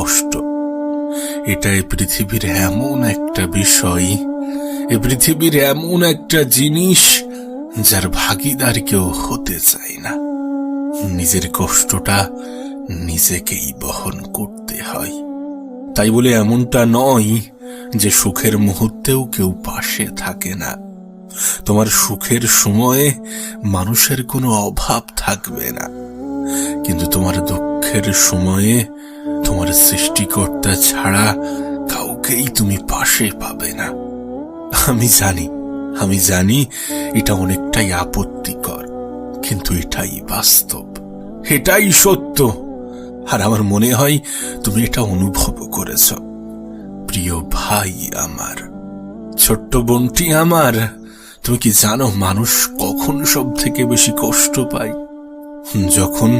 কষ্ট, এটা এই পৃথিবীর এমন একটা বিষয়, এ পৃথিবীর এমন একটা জিনিস যার ভাগীদার কেউ হতে চায় না। নিজের কষ্টটা নিজেকেই বহন করতে হয়। তাই বলে এমনটা নয় যে সুখের মুহূর্তেও কেউ পাশে থাকে না। তোমার সুখের সময়ে মানুষের কোনো অভাব থাকবে না, কিন্তু তোমার দুঃখের সময়ে তোমার সৃষ্টিকর্তা ছাড়া কাউকেই তুমি পাশে পাবে না। আমি জানি এটা অনেকটাই আপত্তিকর, কিন্তু এটাই বাস্তব, এটাই সত্য। আর আমার মনে হয় তুমি এটা অনুভব করেছ। প্রিয় ভাই আমার, ছোট্ট বোনটি আমার, তুমি কি জানো মানুষ কখন সব থেকে বেশি কষ্ট পায়? যখন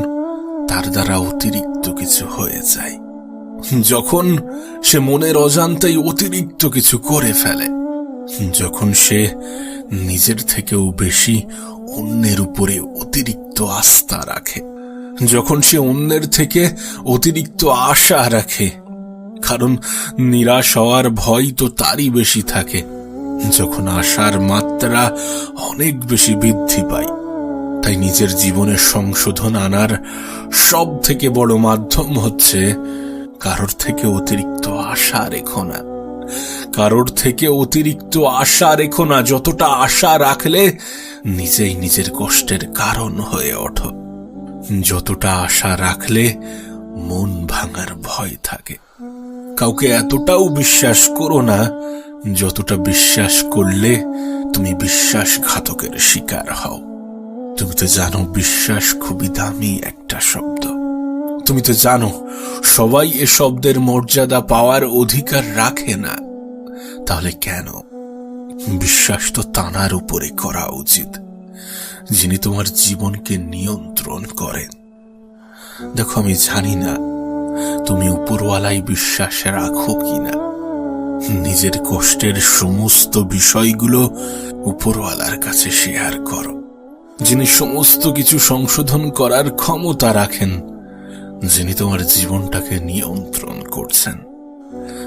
তার দ্বারা অতিরিক্ত কিছু হয়ে যায়, যখন সে মনের অজান্তেই অতিরিক্ত কিছু করে ফেলে, যখন সে নিজের থেকেও বেশি অন্যের উপরে অতিরিক্ত আস্থা রাখে, যখন সে অন্যের থেকে অতিরিক্ত আশা রাখে, কারণ নিরাশ হওয়ার ভয় তো তারই বেশি থাকে। যখন আশার মাত্রা অনেক বেশি বৃদ্ধি পায়। তাই নিজের জীবনে সংশোধন আনার সব থেকে বড় মাধ্যম হচ্ছে কারোর থেকে অতিরিক্ত আশা রেখো না। কারোর থেকে অতিরিক্ত আশা রেখো না। যতটা আশা রাখলে নিজেই নিজের কষ্টের কারণ হয়ে ওঠো। যতটা আশা রাখলে মন ভাঙার ভয় থাকে। কাউকে এতটাও বিশ্বাস করো না যতটা বিশ্বাস করলে তুমি বিশ্বাসঘাতকের শিকার হও। তুমি তো জানো বিশ্বাস খুবই দামি একটা শব্দ। তুমি তো জানো সবাই এ শব্দের মর্যাদা পাওয়ার অধিকার রাখে না। তাহলে কেন? বিশ্বাস তো তানার উপরে করা উচিত যিনি তোমার জীবনকে নিয়ন্ত্রণ করেন। দেখো, আমি জানি না তুমি উপরওয়ালাই বিশ্বাস রাখো কিনা। নিজের কষ্টের সমস্ত বিষয়গুলো উপরওয়ালার কাছে শেয়ার করো, যিনি সমস্ত কিছু সংশোধন করার ক্ষমতা রাখেন, যিনি তোমার জীবনটাকে নিয়ন্ত্রণ করছেন।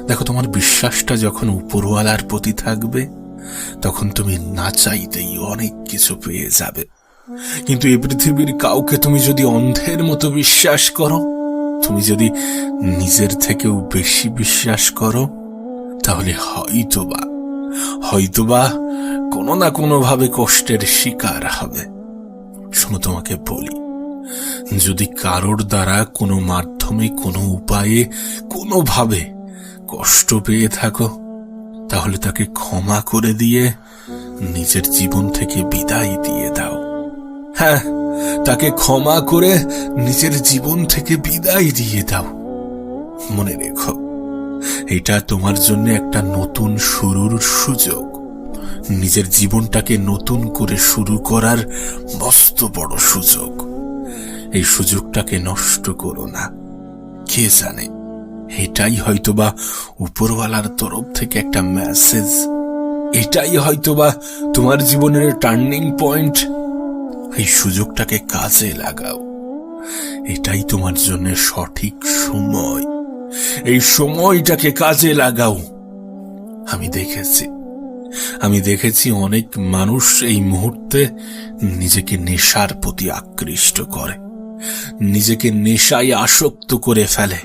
দেখো, তোমার বিশ্বাসটা যখন উপরওয়ালার প্রতি থাকবে তখন তুমি না চাইতেই অনেক কিছু পেয়ে যাবে। কিন্তু এই পৃথিবীর কাউকে তুমি যদি অন্ধের মতো বিশ্বাস করো, তুমি যদি নিজের থেকেও বেশি বিশ্বাস করো, তাহলে হয়তোবা কোনো না কোনো ভাবে কষ্টের শিকার হবে। শোনো, তোমাকে বলি, যদি কারোর দ্বারা কোনো মাধ্যমে, কোনো উপায়ে, কোনোভাবে কষ্ট পেয়ে থাকো, তাহলে তাকে ক্ষমা করে দিয়ে নিজের জীবন থেকে বিদায় দিয়ে দাও। হ্যাঁ, তাকে ক্ষমা করে নিজের জীবন থেকে বিদায় দিয়ে দাও। মনে রেখো, এটা তোমার জন্য একটা নতুন শুরুর সুযোগ। নিজের জীবনটাকে নতুন করে শুরু করার মস্ত বড় সুযোগ। এই সুযোগটাকে নষ্ট করো না। কে জানে, এটাই হয়তোবা উপরওয়ালার তরফ থেকে একটা মেসেজ। এটাই হয়তোবা তোমার জীবনের টার্নিং পয়েন্ট। এই সুযোগটাকে কাজে লাগাও। এটাই তোমার জন্য সঠিক সময়। এই সময়টাকে কাজে লাগাও। আমি দেখেছি অনেক মানুষ এই মুহূর্তে নিজেকে নেশার প্রতি আকৃষ্ট করে, নিজেকে নেশায় আসক্ত করে ফেলে।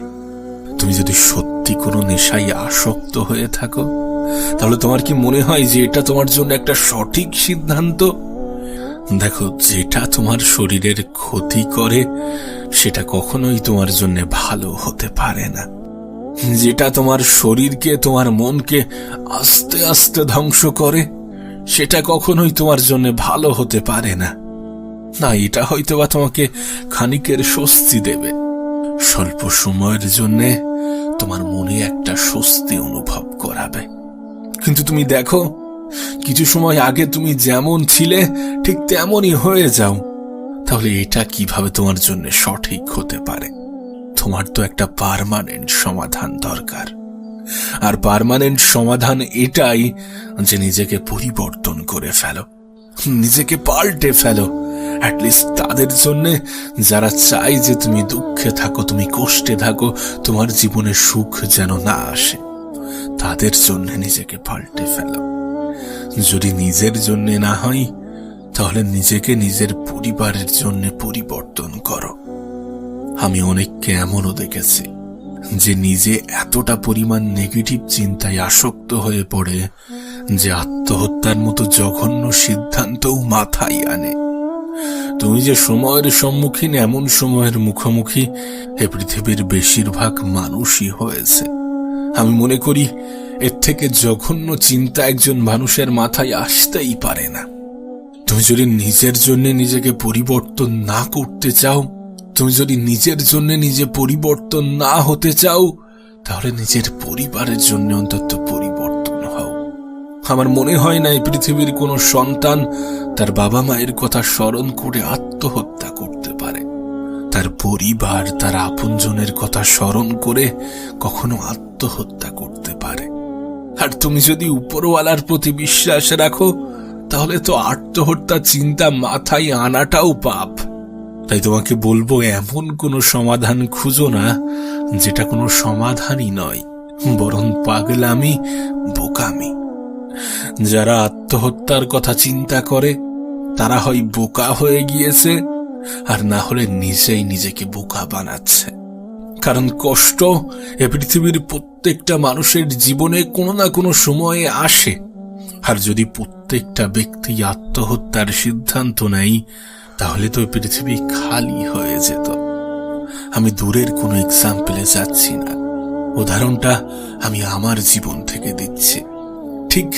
তুমি যদি সত্যি কোনো নেশায় আসক্ত হয়ে থাকো, তাহলে তোমার কি মনে হয় যে এটা তোমার জন্য একটা সঠিক সিদ্ধান্ত? দেখো, যেটা তোমার শরীরের ক্ষতি করে সেটা কখনোই তোমার জন্য ভালো হতে পারে না। যেটা তোমার শরীরকে, তোমার মনকে আস্তে আস্তে ধ্বংস করে সেটা কখনোই তোমার জন্য ভালো হতে পারে না। এটা হয়তোবা তোমাকে খানিকের স্বস্তি দেবে, স্বল্প সময়ের জন্য তোমার মনে একটা স্বস্তি অনুভব করাবে। কিন্তু তুমি দেখো, কিছু সময় আগে তুমি যেমন ছিলে ঠিক তেমনই হয়ে যাও। তাহলে এটা কিভাবে তোমার জন্য সঠিক হতে পারে? তোমার তো একটা পার্মানেন্ট সমাধান দরকার। আর পার্মানেন্ট সমাধান এটাই যে নিজেকে পরিবর্তন করে ফেলো, নিজেকে পাল্টে ফেলো, অ্যাটলিস্ট তাদের জন্য যারা চায় যে তুমি দুঃখে থাকো, তুমি কষ্টে থাকো, তোমার জীবনে সুখ যেন না আসে, তাদের জন্য নিজেকে পাল্টে ফেলো। যদি নিজের জন্য না হয়, তাহলে নিজেকে নিজের পরিবারের জন্য পরিবর্তন করো। আমি অনেককে এমনও দেখেছি যে নিজে এতটা পরিমাণ নেগেটিভ চিন্তায় আসক্ত হয়ে পড়ে যে আত্মহত্যার মতো জঘন্য সিদ্ধান্তও মাথায় আনে। তুমি যে সময়ের সম্মুখীন, এমন সময়ের মুখোমুখি এ পৃথিবীর বেশিরভাগ মানুষই হয়েছে। আমি মনে করি এর থেকে জঘন্য চিন্তা একজন মানুষের মাথায় আসতেই পারে না। তুমি যদি নিজের জন্য নিজেকে পরিবর্তন না করতে চাও, তুমি যদি নিজের জন্য নিজে পরিবর্তন না হতে চাও, তাহলে নিজের পরিবারের জন্য অন্তত পরিবর্তন হও। আমার মনে হয় না এই পৃথিবীর কোনো সন্তান তার বাবা মায়ের কথা স্মরণ করে আত্মহত্যা করতে পারে। তার পরিবার, তার আপনজনের কথা স্মরণ করে কখনো আত্মহত্যা করতে পারে। আর তুমি যদি উপরওয়ালার প্রতি বিশ্বাস রাখো, তাহলে তো আত্মহত্যা চিন্তা মাথায় আনাটাও পাপ। তাই তোমাকে বলবো, এমন কোনো সমাধান খুঁজো না যেটা কোনো সমাধানই নয়, বরং পাগলামি, বোকামি। যারা আত্মহত্যার কথা চিন্তা করে তারা হয় বোকা হয়ে গিয়েছে, আর না হলে নিজেই নিজেকে বোকা বানাচ্ছে। কারণ কষ্ট এ পৃথিবীর প্রত্যেকটা মানুষের জীবনে কোনো না কোনো সময়ে আসে। আর যদি প্রত্যেকটা ব্যক্তি আত্মহত্যার সিদ্ধান্ত নেয়, তাহলে তো পৃথিবী খালি হয়ে যেত। আমি দূরের কোনো এক্সাম্পলে যাচ্ছি না, উদাহরণটা আমি আমার জীবন থেকে দিচ্ছি। ঠিক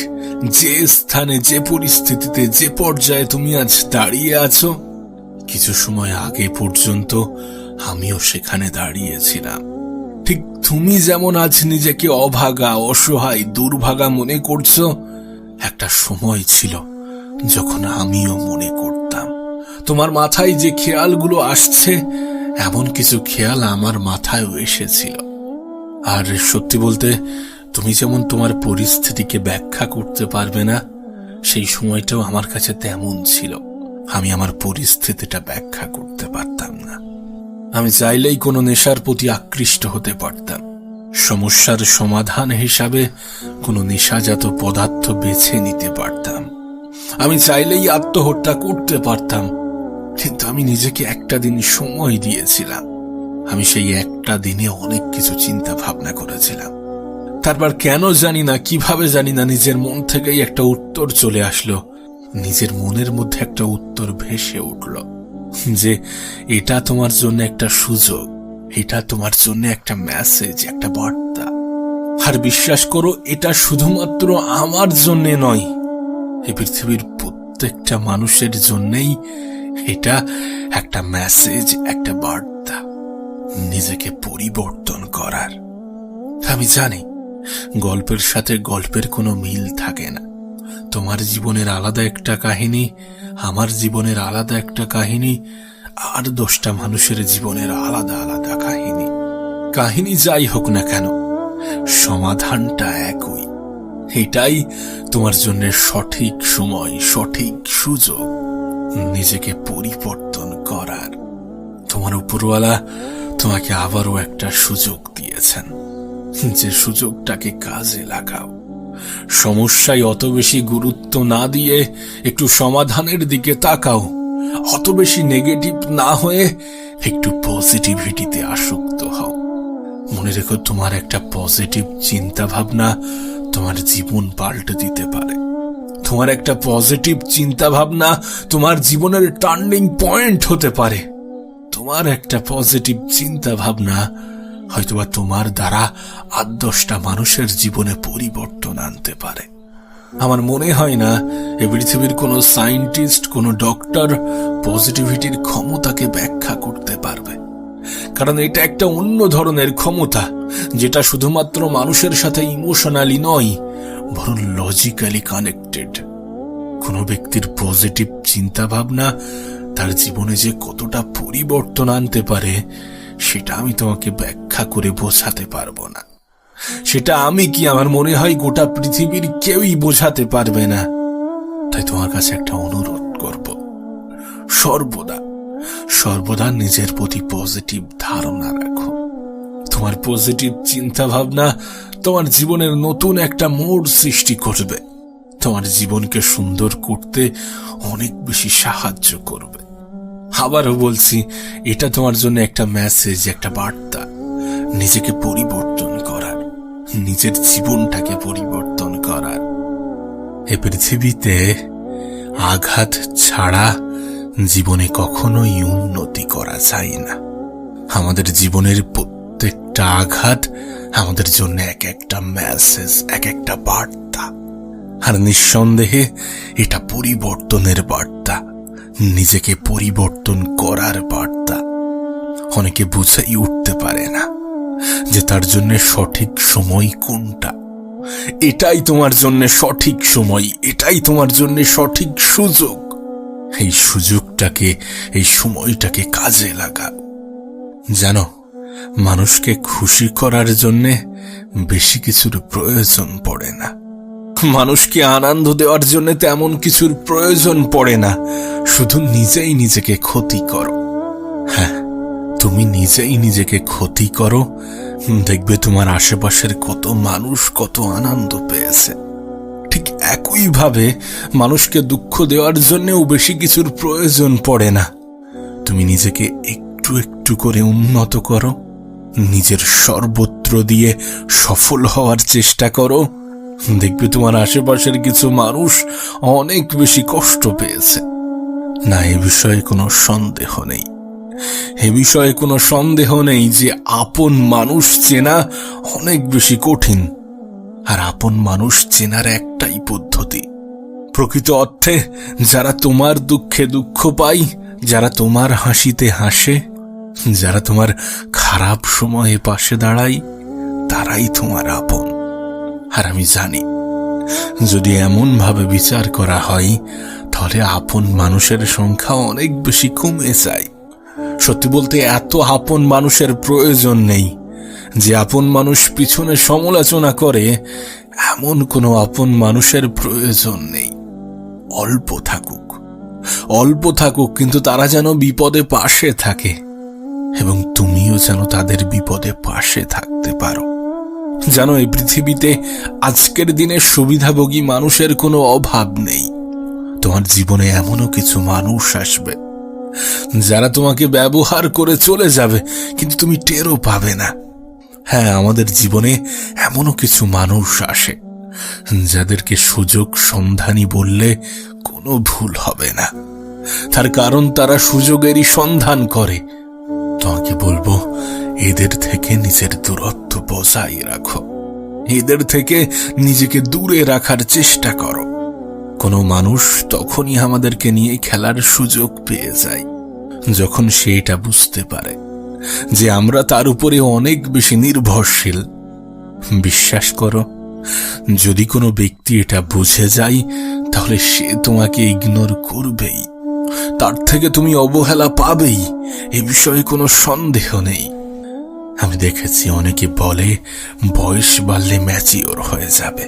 যে স্থানে, যে পরিস্থিতিতে, যে পর্যায়ে তুমি আজ দাঁড়িয়ে আছো, কিছু সময় আগে পর্যন্ত আমিও সেখানে দাঁড়িয়েছিলাম। ঠিক তুমি যেমন আজ নিজেকে অভাগা, অসহায়, দুর্ভাগা মনে করছো, একটা সময় ছিল যখন আমিও মনে করতাম। তোমার মাথায় যে খেয়ালগুলো আসছে, এমন কিছু খেয়াল আমার মাথায়ও এসেছিল। আর সত্যি বলতে, তুমি যেমন তোমার পরিস্থিতিকে ব্যাখ্যা করতে পারবে না, সেই সময়টাও আমার কাছে তেমন ছিল। আমি আমার পরিস্থিতিটা ব্যাখ্যা করতে পারতাম না। আমি চাইলেই কোনো নেশার প্রতি আকৃষ্ট হতে পারতাম। সমস্যার সমাধান হিসাবে কোনো নেশাজাত পদার্থ বেছে নিতে পারতাম। আমি চাইলেই আত্মহত্যা করতে পারতাম, কিন্তু আমি নিজেকে একটা দিন সময় দিয়েছিলাম। আমি সেই একটা দিনে অনেক কিছু চিন্তা ভাবনা করেছিলাম। তারপর কেন জানি না, কিভাবে জানি না, নিজের মন থেকেই একটা উত্তর চলে আসলো। নিজের মনের মধ্যে একটা উত্তর ভেসে উঠল যে এটা তোমার জন্য একটা সুযোগ, এটা তোমার জন্য একটা মেসেজ, একটা বার্তা। আর বিশ্বাস করো, এটা শুধুমাত্র আমার জন্য নয়, এই পৃথিবীর প্রত্যেকটা মানুষের জন্যই এটা একটা মেসেজ, একটা বার্তা নিজেকে পরিবর্তন করার। আমি জানি গল্পের সাথে গল্পের কোনো মিল থাকে না। তোমার জীবনের আলাদা একটা কাহিনী, আমার জীবনের আলাদা একটা কাহিনী, আর 10টা মানুষের জীবনের আলাদা আলাদা কাহিনী। কাহিনী যাই হোক না কেন, সমাধানটা একই। এটাই তোমার জন্য সঠিক সময়, সঠিক সুযোগ নিজেকে পরিবর্তন করার। তোমার উপরওয়ালা তোমাকে আবারও একটা সুযোগ দিয়েছেন, যে সুযোগটাকে কাজে লাগাও। সমস্যায় অত বেশি গুরুত্ব না দিয়ে একটু সমাধানের দিকে তাকাও। অত বেশি নেগেটিভ না হয়ে একটু পজিটিভিটিতে আসক্ত হও। মনে রেখো, তোমার একটা পজিটিভ চিন্তা ভাবনা তোমার জীবন পাল্টে দিতে পারে। তোমার একটা পজিটিভ চিন্তা ভাবনা তোমার জীবনের টার্নিং পয়েন্ট হতে পারে। তোমার একটা পজিটিভ চিন্তা ভাবনা হয়তোবা তোমার দ্বারা 8-10টা মানুষের জীবনে পরিবর্তন আনতে পারে। আমার মনে হয় না এই পৃথিবীর কোনো সায়েন্টিস্ট, কোনো ডক্টর পজিটিভিটির ক্ষমতাকে ব্যাখ্যা করতে পারবে। কারণ এটা একটা অন্য ধরনের ক্ষমতা, যেটা শুধুমাত্র মানুষের সাথে ইমোশনালি নয়, বরং লজিক্যালি কানেক্টেড। কোনো ব্যক্তির পজিটিভ চিন্তা ভাবনা তার জীবনে যে কতটা পরিবর্তন আনতে পারে, সেটা আমি তোমাকে ব্যাখ্যা করে বোঝাতে পারবো না। সেটা আমি কি, আমার মনে হয় গোটা পৃথিবীর কেউই বোঝাতে পারবে না। তাই তোমার কাছে একটা অনুরোধ করব, সর্বদা নিজের প্রতি পজিটিভ ধারণা রাখো। তোমার পজিটিভ চিন্তা ভাবনা তোমার জীবনের নতুন একটা মোড় সৃষ্টি করবে, তোমার জীবনকে সুন্দর করতে অনেক বেশি সাহায্য করবে। আবারও বলছি, এটা তোমার জন্য একটা মেসেজ, একটা বার্তা, নিজেকে পরিবর্তন করার, নিজের জীবনটাকে পরিবর্তন করার। এ পৃথিবীতে আঘাত ছাড়া জীবনে কখনোই উন্নতি করা যায় না। আমাদের জীবনের প্রত্যেকটা আঘাত আমাদের জন্য এক একটা মেসেজ, এক একটা বার্তা। আর নিঃসন্দেহে এটা পরিবর্তনের বার্তা, নিজেকে পরিবর্তন করার বার্তা। অনেকে বুঝেই উঠতে পারে না যে তার জন্য সঠিক সময় কোনটা। এটাই তোমার জন্য সঠিক সময়, এটাই তোমার জন্য সঠিক সুযোগ। এই সুযোগটাকে, এই সময়টাকে কাজে লাগাও। জানো, মানুষকে খুশি করার জন্য বেশি কিছুর প্রয়োজন পড়ে না, মানুষকে আনন্দ দেওয়ার জন্য তেমন কিছুর প্রয়োজন পড়ে না। শুধু নিজেই নিজেকে ক্ষতি করো। হ্যাঁ, তুমি নিজেই নিজেকে ক্ষতি করো, দেখবে তোমার আশেপাশের কত মানুষ কত আনন্দ পেয়েছে। ঠিক একইভাবে মানুষকে দুঃখ দেওয়ার জন্যও বেশি কিছুর প্রয়োজন পড়ে না। তুমি নিজেকে একটু একটু করে উন্নত করো, নিজের সর্বত্র দিয়ে সফল হওয়ার চেষ্টা করো, দেখবে তোমার আশেপাশের কিছু মানুষ অনেক বেশি কষ্ট পেয়েছে। না, এ বিষয়ে কোনো সন্দেহ নেই, এ বিষয়ে কোনো সন্দেহ নেই যে আপন মানুষ চেনা অনেক বেশি কঠিন। আর আপন মানুষ চেনার একটাই পদ্ধতি, প্রকৃত অর্থে যারা তোমার দুঃখে দুঃখ পায়, যারা তোমার হাসিতে হাসে, যারা তোমার খারাপ সময়ে পাশে দাঁড়ায়, তারাই তোমার আপন। আর আমি জানি, যদি এমন ভাবে বিচার করা হয় তাহলে আপন মানুষের সংখ্যা অনেক বেশি কমে যায়। সত্যি বলতে এত আপন মানুষের প্রয়োজন নেই। যে আপন মানুষ পিছনে সমালোচনা করে, এমন কোনো আপন মানুষের প্রয়োজন নেই। অল্প থাকুক, কিন্তু তারা যেন বিপদে পাশে থাকে, এবং তুমিও যেন তাদের বিপদে পাশে থাকতে পারো। জানো, এই পৃথিবীতে আজকের দিনে সুবিধাভোগী মানুষের কোনো অভাব নেই। তোমার জীবনে এমনও কিছু মানুষ আসবে যারা তোমাকে ব্যবহার করে চলে যাবে, কিন্তু তুমি টেরও পাবে না। হ্যাঁ, আমাদের জীবনে এমনও কিছু মানুষ আসে যাদেরকে সুযোগ সন্ধানী বললে কোনো ভুল হবে না। তার কারণ তারা সুযোগেরই সন্ধান করে। তোমাকে বলবো, এদের থেকে নিজের দূরত্ব বজায় রাখো, এদের থেকে নিজেকে দূরে রাখার চেষ্টা করো। কোনো মানুষ তখনই আমাদেরকে নিয়ে খেলার সুযোগ পেয়ে যায় যখন সে এটা বুঝতে পারে যে আমরা তার উপরে অনেক বেশি নির্ভরশীল। বিশ্বাস করো, যদি কোনো ব্যক্তি এটা বুঝে যায় তাহলে সে তোমাকে ইগনোর করবেই, তার থেকে তুমি অবহেলা পাবেই, এ বিষয়ে কোনো সন্দেহ নেই। আমি দেখেছি অনেকে বলে বয়স বাড়লে ম্যাচিওর হয়ে যাবে,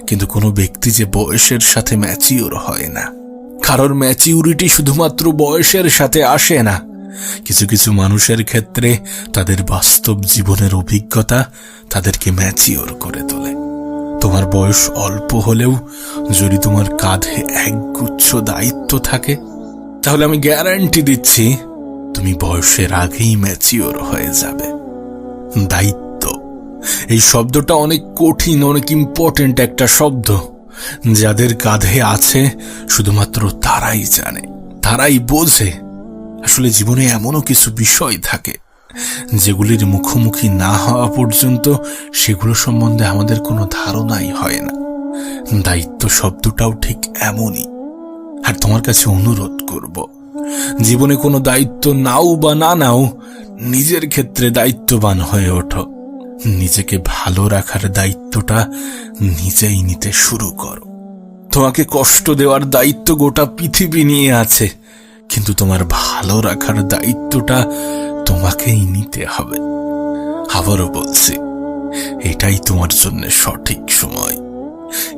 কিন্তু কোনো ব্যক্তি যে বয়সের সাথে ম্যাচিওর হয় না। কারোর ম্যাচিউরিটি শুধুমাত্র বয়সের সাথে আসে না। কিছু কিছু মানুষের ক্ষেত্রে তাদের বাস্তব জীবনের অভিজ্ঞতা তাদেরকে ম্যাচিওর করে তোলে। তোমার বয়স অল্প হলেও যদি তোমার কাঁধে একগুচ্ছ দায়িত্ব থাকে, তাহলে আমি গ্যারান্টি দিচ্ছি তুমি বয়সের আগেই ম্যাচিওর হয়ে যাবে। দায়িত্ব, এই শব্দটা অনেক কঠিন, অনেক ইম্পর্টেন্ট একটা শব্দ। যাদের কাঁধে আছে শুধুমাত্র তারাই জানে, তারাই বোঝে। আসলে জীবনে এমনও কিছু বিষয় থাকে যেগুলির মুখোমুখি না হওয়া পর্যন্ত সেগুলো সম্বন্ধে আমাদের কোনো ধারণাই হয় না। দায়িত্ব শব্দটাও ঠিক এমনই। আর তোমার কাছে অনুরোধ করব, জীবনে কোনো দায়িত্ব নাও বা না নাও, নিজের ক্ষেত্রে দায়িত্ববান হয়ে ওঠো। নিজেকে ভালো রাখার দায়িত্বটা নিজেই নিতে শুরু করো। তোমাকে কষ্ট দেওয়ার দায়িত্ব গোটা পৃথিবী নিয়ে আছে, কিন্তু তোমার ভালো রাখার দায়িত্বটা তোমাকেই নিতে হবে। আবারও বলছি, এটাই তোমার জন্য সঠিক সময়,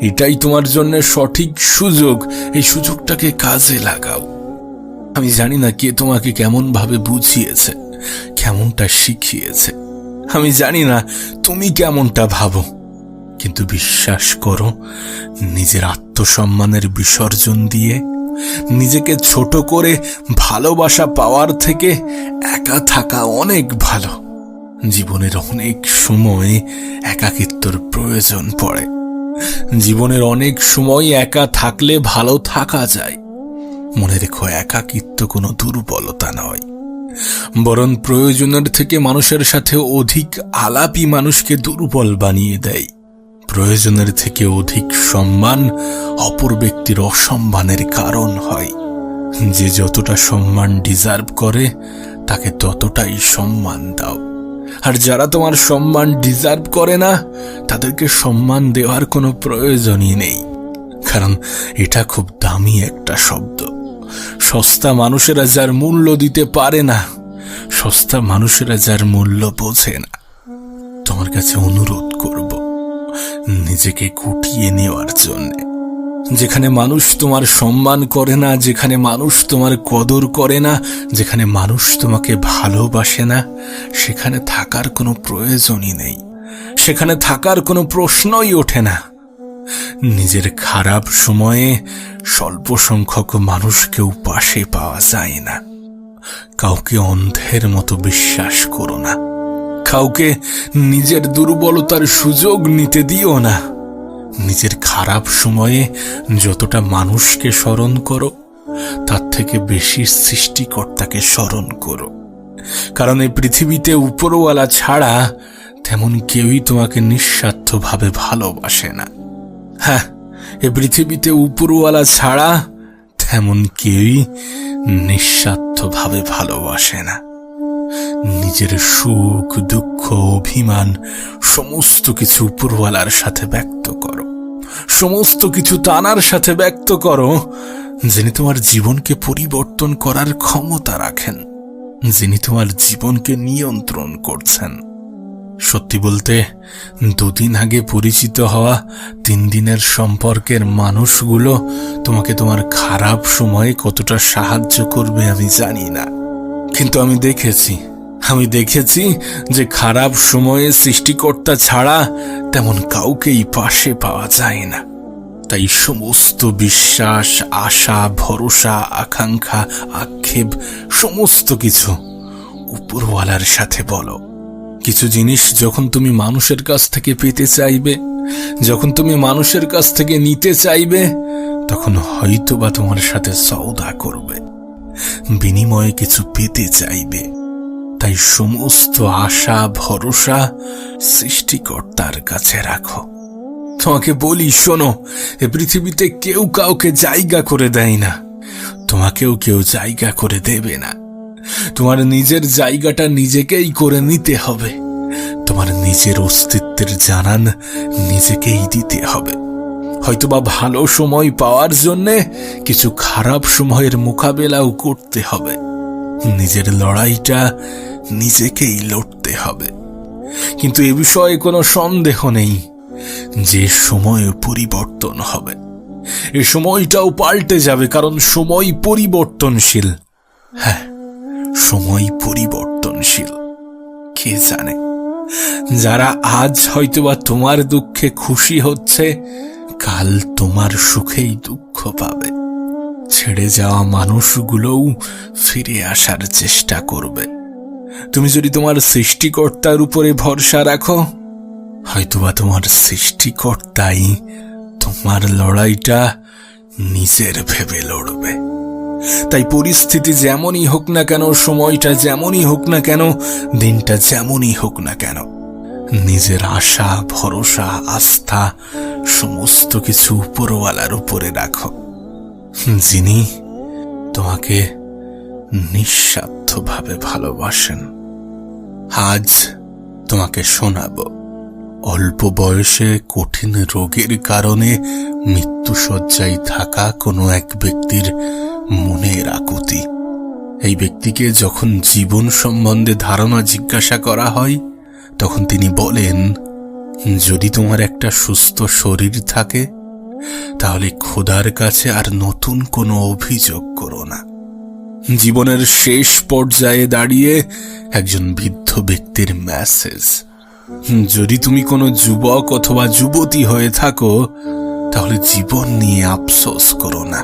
এটাই তোমার জন্য সঠিক সুযোগ। এই সুযোগটাকে কাজে লাগাও। আমি জানি না কে তোমাকে কেমন ভাবে বুঝিয়েছে, কেমনটা শিখিয়েছে। আমি জানি না তুমি কেমনটা ভাবো, কিন্তু বিশ্বাস করো, নিজের আত্মসম্মানের বিসর্জন দিয়ে নিজেকে ছোট করে ভালোবাসা পাওয়ার থেকে একা থাকা অনেক ভালো। জীবনের অনেক সময় একাকিত্বর প্রয়োজন পড়ে। জীবনের অনেক সময় একা থাকলে ভালো থাকা যায়। মনে রেখো, একাকিত্ব কোনো দুর্বলতা নয়, বরং প্রয়োজনের থেকে মানুষের সাথে অধিক আলাপই মানুষকে দুর্বল বানিয়ে দেয়। প্রয়োজনের থেকে অধিক সম্মান অপর ব্যক্তির অসম্মানের কারণ হয়। যে যতটা সম্মান ডিজার্ভ করে তাকে ততটাই সম্মান দাও, আর যারা তোমার সম্মান ডিজার্ভ করে না তাদেরকে সম্মান দেওয়ার কোনো প্রয়োজনই নেই। কারণ এটা খুব দামি একটা শব্দ। সস্তা মানুষেরা যার মূল্য দিতে পারে না, সস্তা মানুষেরা যার মূল্য বোঝে না। তোমার কাছে অনুরোধ করব, নিজেকে গুটিয়ে নেওয়ার জন্য। যেখানে মানুষ তোমার সম্মান করে না, যেখানে মানুষ তোমার কদর করে না, যেখানে মানুষ তোমাকে ভালোবাসে না, সেখানে থাকার কোনো প্রয়োজনই নেই, সেখানে থাকার কোনো প্রশ্নই ওঠে না। নিজের খারাপ সময়ে স্বল্প সংখ্যক মানুষকেও পাশে পাওয়া যায় না। কাউকে অন্ধের মতো বিশ্বাস করো না, কাউকে নিজের দুর্বলতার সুযোগ নিতে দিও না। নিজের খারাপ সময়ে যতটা মানুষকে স্মরণ করো, তার থেকে বেশি সৃষ্টিকর্তাকে স্মরণ করো। কারণ এই পৃথিবীতে উপরওয়ালা ছাড়া তেমন কেউই তোমাকে নিঃস্বার্থভাবে ভালোবাসে না। হ্যাঁ, এই পৃথিবীতে উপরওয়ালা ছাড়া তেমন কেউই নিঃস্বার্থভাবে ভালোবাসে না। নিজের সুখ, দুঃখ, অভিমান সমস্ত কিছু উপরওয়ালার সাথে ব্যক্ত করো, সমস্ত কিছু তানার সাথে ব্যক্ত করো, যিনি তোমার জীবনকে পরিবর্তন করার ক্ষমতা রাখেন, যিনি তোমার জীবনকে নিয়ন্ত্রণ করছেন। সত্যি বলতে, 2 দিন আগে পরিচিত হওয়া 3 দিনের সম্পর্কের মানুষগুলো তোমাকে তোমার খারাপ সময়ে কতটা সাহায্য করবে আমি জানি না, কিন্তু আমি দেখেছি যে খারাপ সময়ে সৃষ্টিকর্তা ছাড়া তেমন কাউকেই পাশে পাওয়া যায় না। তাই সমস্ত বিশ্বাস, আশা, ভরসা, আকাঙ্ক্ষা, আক্ষেপ সমস্ত কিছু উপরওয়ালার সাথে বলো। কিছু জিনিস যখন তুমি মানুষের কাছ থেকে পেতে চাইবে, যখন তুমি মানুষের কাছ থেকে নিতে চাইবে, তখন হয়তোবা তোমার সাথে সওদা করবে, বিনিময়ে কিছু পেতে চাইবে। তাই সমস্ত আশা, ভরসা সৃষ্টিকর্তার কাছে রাখো। তোমাকে বলি, শোনো, এ পৃথিবীতে কেউ কাউকে জায়গা করে দেয় না, তোমাকেও কেউ জায়গা করে দেবে না। তোমার নিজের জায়গাটা নিজেকেই করে নিতে হবে। তোমার নিজের অস্তিত্বের জানান নিজেকেই দিতে হবে। হয়তোবা ভালো সময় পাওয়ার জন্যে কিছু খারাপ সময়ের মোকাবেলাও করতে হবে। নিজের লড়াইটা নিজেকেই লড়তে হবে। কিন্তু এ বিষয়ে কোনো সন্দেহ নেই যে সময় পরিবর্তন হবে, এ সময়টাও পাল্টে যাবে, কারণ সময় পরিবর্তনশীল। হ্যাঁ, সময় পরিবর্তনশীল। কে জানে, যারা আজ হয়তোবা তোমার দুঃখে খুশি হচ্ছে, কাল তোমার সুখেই দুঃখ পাবে। ছেড়ে যাওয়া মানুষগুলোও ফিরে আসার চেষ্টা করবে। তুমি যদি তোমার সৃষ্টিকর্তার উপরে ভরসা রাখো, হয়তোবা তোমার সৃষ্টিকর্তাই তোমার লড়াইটা নিজের ভেবে লড়বে। তাই পরিস্থিতি যেমনই হোক না কেন, সময়টা যেমনই হোক না কেন, দিনটা যেমনই হোক না কেন, নিজের আশা, ভরসা, আস্থা সমস্ত কিছু উপরওয়ালার উপরে রাখো, যিনি তোমাকে নিঃস্বার্থভাবে ভালোবাসেন। আজ তোমাকে শোনাবো অল্প বয়সে কঠিন রোগের কারণে মৃত্যুশয্যায় থাকা কোনো এক ব্যক্তির মনের আকুতি। এই ব্যক্তিকে যখন জীবন সম্বন্ধে ধারণা জিজ্ঞাসা করা হয়, তখন তিনি বলেন, যদি তোমার একটা সুস্থ শরীর থাকে, তাহলে খোদার কাছে আর নতুন কোনো অভিযোগ করো না। জীবনের শেষ পর্যায়ে দাঁড়িয়ে একজন বৃদ্ধ ব্যক্তির মেসেজ। যদি তুমি কোনো যুবক অথবা যুবতী হয়ে থাকো, তাহলে জীবন নিয়ে আফসোস করো না।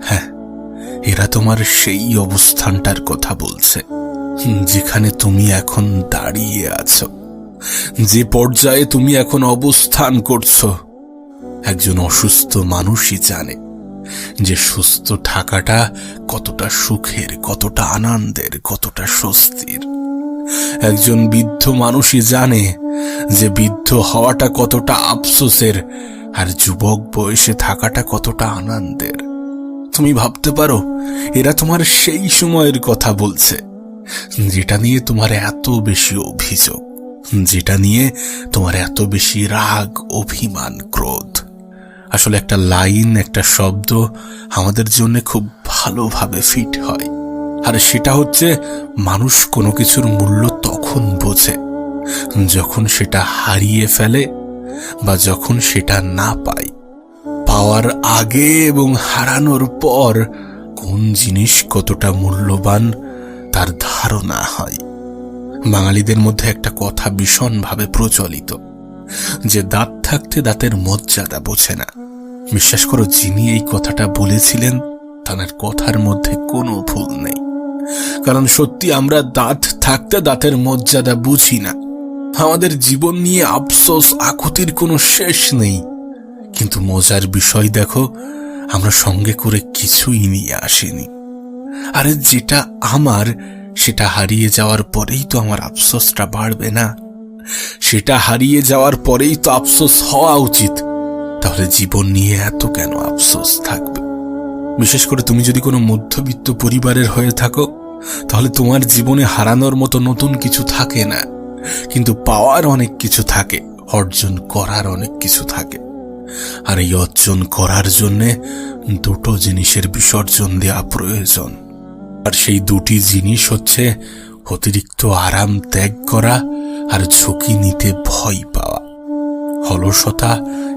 হ্যাঁ, এরা তোমার সেই অবস্থানটার কথা বলছে যেখানে তুমি এখন দাঁড়িয়ে আছো, যে পর্যায়ে তুমি এখন অবস্থান করছো। একজন অসুস্থ মানুষই জানে যে সুস্থ থাকাটা কতটা সুখের, কতটা আনন্দের, কতটা স্বস্তির। একজন বৃদ্ধ মানুষই জানে যে বৃদ্ধ হওয়াটা কতটা আফসোসের, আর যুবক বয়সে থাকাটা কতটা আনন্দের। তুমি ভাবতে পারো এরা তোমার সেই সময়ের কথা বলছে যেটা নিয়ে তোমার এত বেশি অভিযোগ, যেটা নিয়ে তোমার এত বেশি রাগ, অভিমান, ক্রোধ। আসলে একটা লাইন, একটা শব্দ আমাদের জন্য খুব ভালোভাবে ফিট হয়, আর সেটা হচ্ছে মানুষ কোনো কিছুর মূল্য তখন বোঝে যখন সেটা হারিয়ে ফেলে বা যখন সেটা না পায়। পাওয়ার আগে এবং হারানোর পর কোন জিনিস কতটা মূল্যবান তার ধারণা হয়। বাঙালিদের মধ্যে একটা কথা ভীষণভাবে প্রচলিত যে দাঁত থাকতে দাঁতের মর্যাদা বোঝে না। বিশ্বাস করো, যিনি এই কথাটা বলেছিলেন তার কথার মধ্যে কোনো ভুল নেই। কারণ সত্যি আমরা দাঁত থাকতে দাঁতের মর্যাদা বুঝি না। আমাদের জীবন নিয়ে আফসোস আকুতির কোনো শেষ নেই, কিন্তু মজার বিষয় দেখো, আমরা সঙ্গে করে কিছুই নিয়ে আসিনি। আরে যেটা আমার সেটা হারিয়ে যাওয়ার পরেই তো আমার আফসোসটা বাড়বে না? সেটা হারিয়ে যাওয়ার পরেই তো আফসোস হওয়া উচিত। তাহলে জীবন নিয়ে এত কেন আফসোস থাকবে? বিশেষ করে তুমি যদি কোনো মধ্যবিত্ত পরিবারের হয়ে থাকো, তাহলে তোমার জীবনে হারানোর মতো নতুন কিছু থাকে না, কিন্তু পাওয়ার অনেক কিছু থাকে, অর্জন করার অনেক কিছু থাকে। আর এই অর্জন করার জন্যে দুটো জিনিসের বিসর্জন দেওয়া প্রয়োজন। আর সেই দুটি জিনিস হচ্ছে অতিরিক্ত আরাম ত্যাগ করা আর ঝুঁকি নিতে ভয় পাওয়া। অলসতা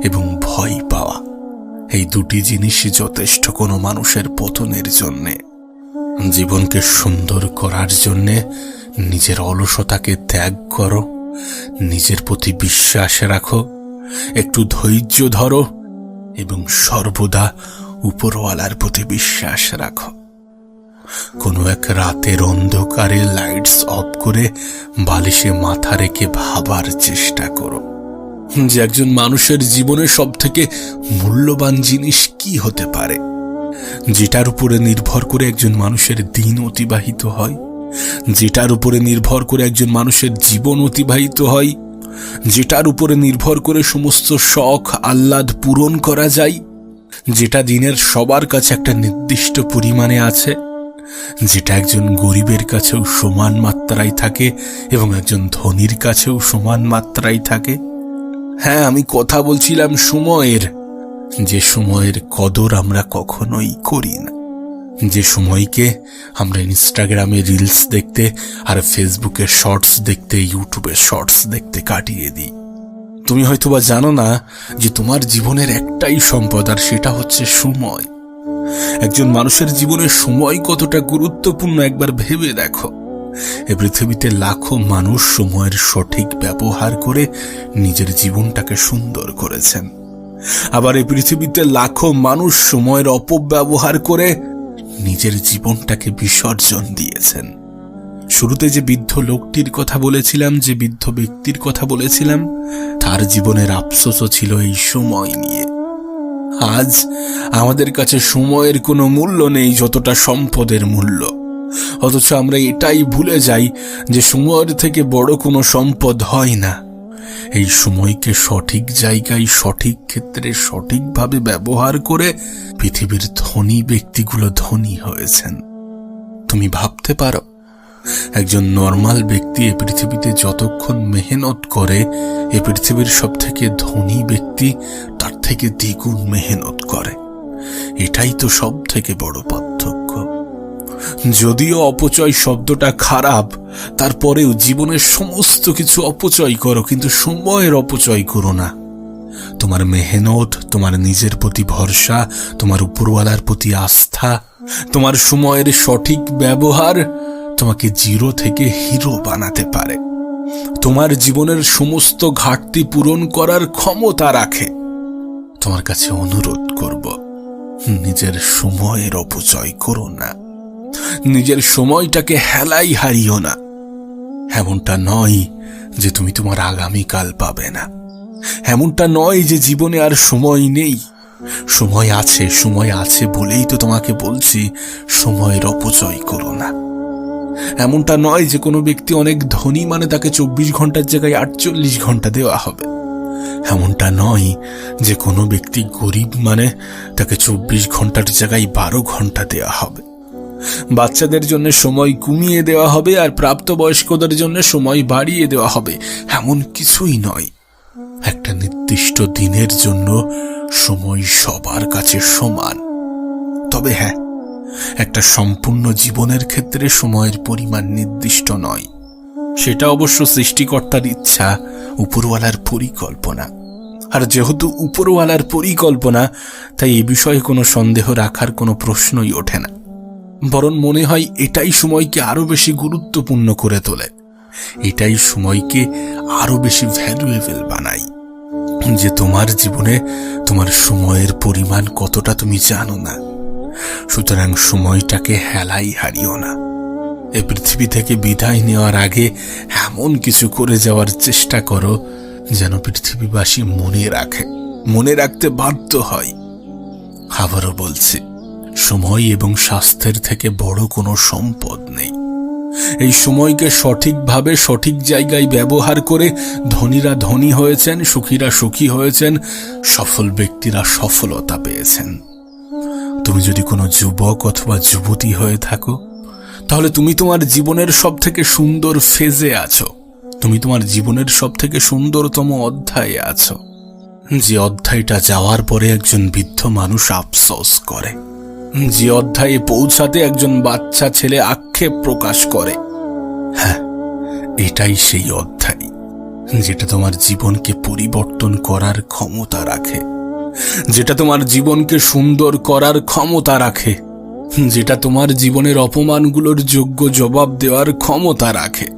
এবং ভয় পাওয়া, এই দুটি জিনিসই যথেষ্ট কোনো মানুষের পতনের জন্যে। জীবনকে সুন্দর করার জন্যে নিজের অলসতাকে ত্যাগ করো, নিজের প্রতি বিশ্বাস রাখো, একটু ধৈর্য ধরো এবং সর্বদা উপরওয়ালার প্রতি বিশ্বাস রাখো। কোনো এক রাতের অন্ধকারে লাইটস অফ করে বালিশে মাথা রেখে ভাবার চেষ্টা করো যে একজন মানুষের জীবনে সব থেকে মূল্যবান জিনিস কি হতে পারে, যেটার উপরে নির্ভর করে একজন মানুষের দিন অতিবাহিত হয়, যেটার উপরে নির্ভর করে একজন মানুষের জীবন অতিবাহিত হয়, যেটার উপরে নির্ভর করে সমস্ত শখ আহ্লাদ পূরণ করা যায়, যেটা দিনের সবার কাছে একটা নির্দিষ্ট পরিমাণে আছে, যেটা একজন গরিবের কাছেও সমান মাত্রায় থাকে এবং একজন ধনীর কাছেও সমান মাত্রায় থাকে। হ্যাঁ, আমি কথা বলছিলাম সময়ের, যে সময়ের কদর আমরা কখনোই করি না, যে সময়কে আমরা ইনস্টাগ্রামে রিলস দেখতে আর ফেসবুকে শর্টস দেখতে, ইউটিউবে শর্টস দেখতে কাটিয়ে দিই। তুমি হয়তোবা জানো না যে তোমার জীবনের একটাই সম্পদ, আর সেটা হচ্ছে সময়। একজন মানুষের জীবনে সময় কতটা গুরুত্বপূর্ণ একবার ভেবে দেখো। এ পৃথিবীতে লাখো মানুষ সময়ের সঠিক ব্যবহার করে নিজের জীবনটাকে সুন্দর করেছেন, আবার এই পৃথিবীতে লাখো মানুষ সময়ের অপব্যবহার করে নিজের জীবনটাকে বিসর্জন দিয়েছেন। শুরুতে যে বৃদ্ধ লোকটির কথা বলেছিলাম, যে বৃদ্ধ ব্যক্তির কথা বলেছিলাম, তার জীবনের আফসোসও ছিল এই সময় নিয়ে। আজ আমাদের কাছে সময়ের কোনো মূল্য নেই যতটা সম্পদের মূল্য, অথচ আমরা এটাই ভুলে যাই যে সময়ের থেকে বড় কোনো সম্পদ হয় না। এই সময়কে সঠিক জায়গায়, সঠিক ক্ষেত্রে, সঠিকভাবে ব্যবহার করে পৃথিবীর ধনী ব্যক্তিগুলো ধনী হয়েছেন। তুমি ভাবতে পারো, একজন নর্মাল ব্যক্তি এ পৃথিবীতে যতক্ষণ মেহনত করে, এ পৃথিবীর সব থেকে ধনী ব্যক্তি তার থেকে দ্বিগুণ মেহনত করে। এটাই তো সব থেকে বড় পার্থক্য। যদিও অপচয় শব্দটা খারাপ, তারপরেও জীবনের সমস্ত কিছু অপচয় করো, কিন্তু সময়ের অপচয় করো না। তোমার মেহনত, তোমার নিজের প্রতি ভরসা, তোমার উপরওয়ালার প্রতি আস্থা, তোমার সময়ের সঠিক ব্যবহার তোমাকে জিরো থেকে হিরো বানাতে পারে। তোমার জীবনের সমস্ত ঘাটতি পূরণ করার ক্ষমতা রাখে। তোমার কাছে অনুরোধ করব, নিজের সময়ের অপচয় করো না, নিজের সময়টাকে হেলাই হারিও না। এমনটা নয় যে তুমি তোমার আগামীকাল পাবে না, এমনটা নয় যে জীবনে আর সময় নেই। সময় আছে বলেই তো তোমাকে বলছি সময়ের অপচয় করো না। এমনটা নয় যে কোনো ব্যক্তি অনেক ধনী মানে তাকে 24 ঘন্টার জায়গায় 48 ঘন্টা দেওয়া হবে। এমনটা নয় যে কোনো ব্যক্তি গরিব মানে তাকে 24 ঘন্টার জায়গায় 12 ঘন্টা দেওয়া হবে। বাচ্চাদের জন্য সময় কমিয়ে দেওয়া হবে আর প্রাপ্তবয়স্কদের জন্য সময় বাড়িয়ে দেওয়া হবে, এমন কিছুই নয়। একটা নির্দিষ্ট দিনের জন্য সময় সবার কাছে সমান। তবে হ্যাঁ, একটা সম্পূর্ণ জীবনের ক্ষেত্রে সময়ের পরিমাণ নির্দিষ্ট নয়। সেটা অবশ্য সৃষ্টিকর্তার ইচ্ছা, উপরওয়ালার পরিকল্পনা। আর যেহেতু উপরওয়ালার পরিকল্পনা, তাই এ বিষয়ে কোনো সন্দেহ রাখার কোনো প্রশ্নই ওঠে না। বরং মনে হয় এটাই সময়কে আরো বেশি গুরুত্বপূর্ণ করে তোলে, এটাই সময়কে আরো বেশি ভ্যালুয়েবল বানায়। যে তোমার জীবনে তোমার সময়ের পরিমাণ কতটা তুমি জানো না, সুতরাং সময়টাকে হেলাই হারিও না। এই পৃথিবী থেকে বিদায় নেওয়ার আগে এমন কিছু করে যাওয়ার চেষ্টা করো যেন পৃথিবীবাসী মনে রাখতে বাধ্য হয়। আবারও বলছি, সময় এবং স্বাস্থ্যের থেকে বড় কোনো সম্পদ নেই। এই সময়কে সঠিকভাবে সঠিক জায়গায় ব্যবহার করে ধনীরা ধনী হয়েছেন, সুখীরা সুখী হয়েছেন, সফল ব্যক্তিরা সফলতা পেয়েছেন। তুমি যদি কোনো যুবক অথবা যুবতী হয়ে থাকো, তাহলে তুমি তোমার জীবনের সব থেকে সুন্দর ফেজে আছো, তুমি তোমার জীবনের সব থেকে সুন্দরতম অধ্যায়ে আছো। যে অধ্যায়টা যাওয়ার পরে একজন বৃদ্ধ মানুষ আফসোস করে, যে অধ্যায়ে পৌঁছাতে একজন বাচ্চা ছেলে আক্ষেপ প্রকাশ করে। হ্যাঁ, এটাই সেই অধ্যায় যেটা তোমার জীবনকে পরিবর্তন করার ক্ষমতা রাখে, যেটা তোমার জীবনকে সুন্দর করার ক্ষমতা রাখে, যেটা তোমার জীবনের অপমানগুলোর যোগ্য জবাব দেওয়ার ক্ষমতা রাখে।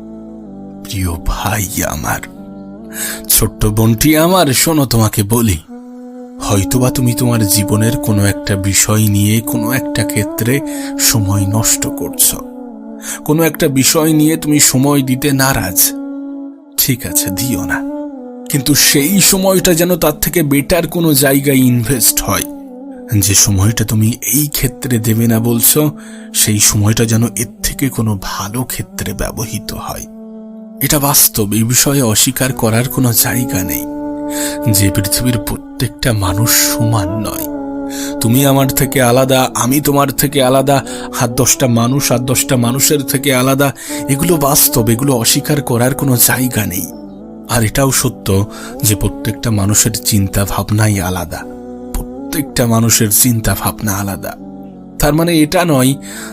প্রিয় ভাই আমার, ছোট্ট বোনটি আমার, শোনো তোমাকে বলি, হয়তোবা তুমি তোমার জীবনের কোনো একটা বিষয় নিয়ে কোনো একটা ক্ষেত্রে সময় নষ্ট করছো, কোনো একটা বিষয় নিয়ে তুমি সময় দিতে নারাজ। ঠিক আছে, দিও না, কিন্তু সেই সময়টা যেন তার থেকে বেটার কোনো জায়গায় ইনভেস্ট হয়। যে সময়টা তুমি এই ক্ষেত্রে দেবে না বলছো, সেই সময়টা যেন এর থেকে কোনো ভালো ক্ষেত্রে ব্যবহৃত হয়। এটা বাস্তব, এই বিষয়ে অস্বীকার করার কোনো জায়গা নেই। যে পৃথিবীর প্রত্যেকটা মানুষ সমান নয়। তুমি আমার থেকে আলাদা, আমি তোমার থেকে আলাদা, আর 10টা মানুষ আর 10টা মানুষের থেকে আলাদা। এগুলো বাস্তব, এগুলো অস্বীকার করার কোনো জায়গা নেই। আর এটাও সত্য যে প্রত্যেকটা মানুষের চিন্তা ভাবনাই আলাদা, প্রত্যেকটা মানুষের চিন্তা ভাবনা আলাদা। তার মানে এটা নয়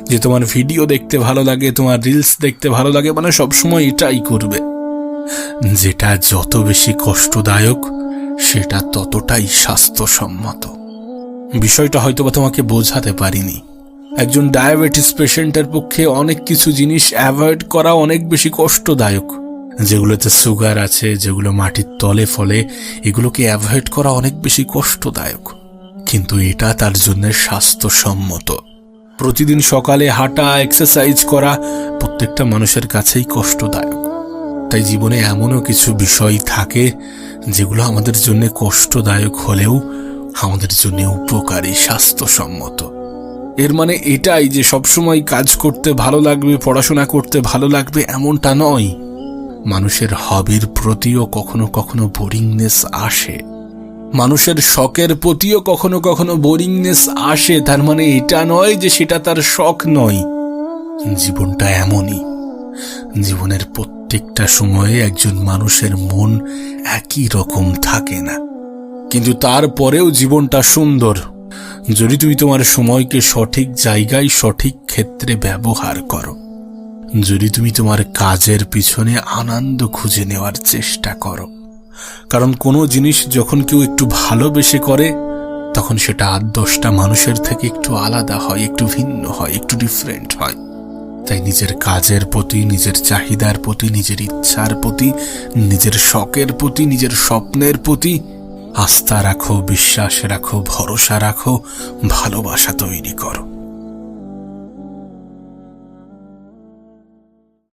যে তোমার ভিডিও দেখতে ভালো লাগে, তোমার রিলস দেখতে ভালো লাগে মানে সবসময় এটাই করবে। যেটা যত বেশি কষ্টদায়ক সেটা ততটাই স্বাস্থ্যসম্মত। বিষয়টা হয়তোবা তোমাকে বোঝাতে পারিনি। একজন ডায়াবেটিস পেশেন্টের পক্ষে অনেক কিছু জিনিস অ্যাভয়েড করা অনেক বেশি কষ্টদায়ক। যেগুলোতে সুগার আছে, যেগুলো মাটির তলে ফলে, এগুলোকে অ্যাভয়েড করা অনেক বেশি কষ্টদায়ক, কিন্তু এটা তার জন্য স্বাস্থ্যসম্মত। প্রতিদিন সকালে হাঁটা, এক্সারসাইজ করা প্রত্যেকটা মানুষের কাছেই কষ্টদায়ক। তাই জীবনে এমনও কিছু বিষয় থাকে যেগুলো আমাদের জন্য কষ্টদায়ক হলেও আমাদের জন্য উপকারী, স্বাস্থ্যসম্মত। এর মানে এটাই যে সবসময় কাজ করতে ভালো লাগবে, পড়াশোনা করতে ভালো লাগবে এমনটা নয়। মানুষের হবির প্রতিও কখনো কখনো বোরিংনেস আসে, মানুষের শখের প্রতিও কখনো কখনো বোরিংনেস আসে। তার মানে এটা নয় যে সেটা তার শখ নয়। জীবনটা এমনই, জীবনের প্রত্যেকটা সময়ে একজন মানুষের মন একই রকম থাকে না, কিন্তু তারপরেও জীবনটা সুন্দর যদি তুমি তোমার সময়কে সঠিক জায়গায় সঠিক ক্ষেত্রে ব্যবহার করো, যদি তুমি তোমার কাজের পিছনে আনন্দ খুঁজে নেওয়ার চেষ্টা করো, কারণ কোনো জিনিস যখন কেউ একটু ভালোবেসে করে তখন সেটা 8-10টা মানুষের থেকে একটু আলাদা হয়, একটু ভিন্ন হয়, একটু ডিফারেন্ট হয়। তাই নিজের কাজের প্রতি, নিজের চাহিদার প্রতি, নিজের ইচ্ছার প্রতি, নিজের শখের প্রতি, নিজের স্বপ্নের প্রতি আস্থা রাখো, বিশ্বাস রাখো, ভরসা রাখো, ভালোবাসা তৈরি করো।